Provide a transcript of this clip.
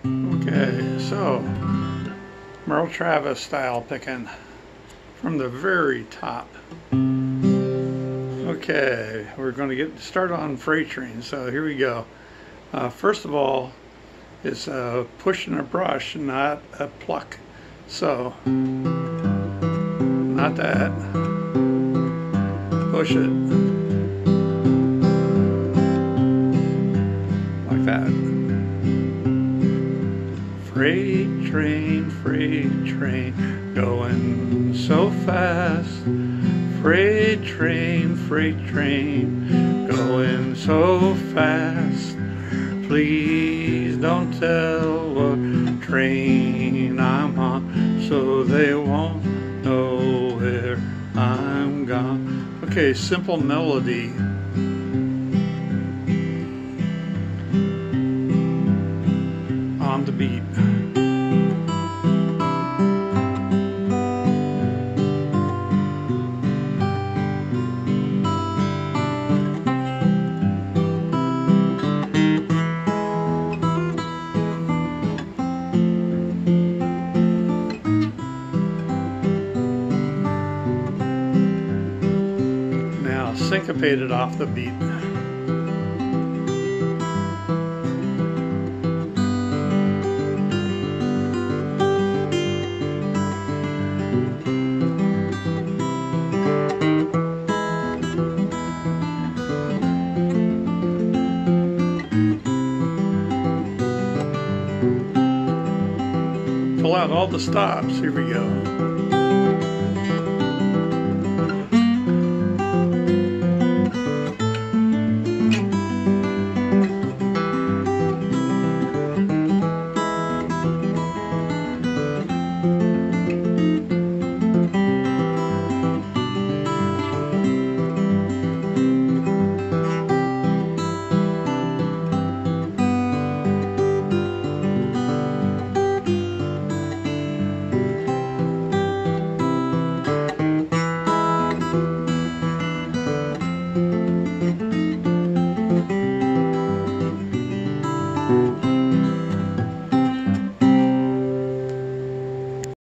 Okay, so Merle Travis style picking from the very top. Okay, we're going to get started on freight train. So here we go. First of all, it's a push and a brush, not a pluck. So, not that. Push it. Like that. Freight train, going so fast. Freight train, going so fast. Please don't tell what train I'm on, so they won't know where I'm gone. Okay, simple melody. On the beat. Now syncopated off the beat. Pull out all the stops. Here we go.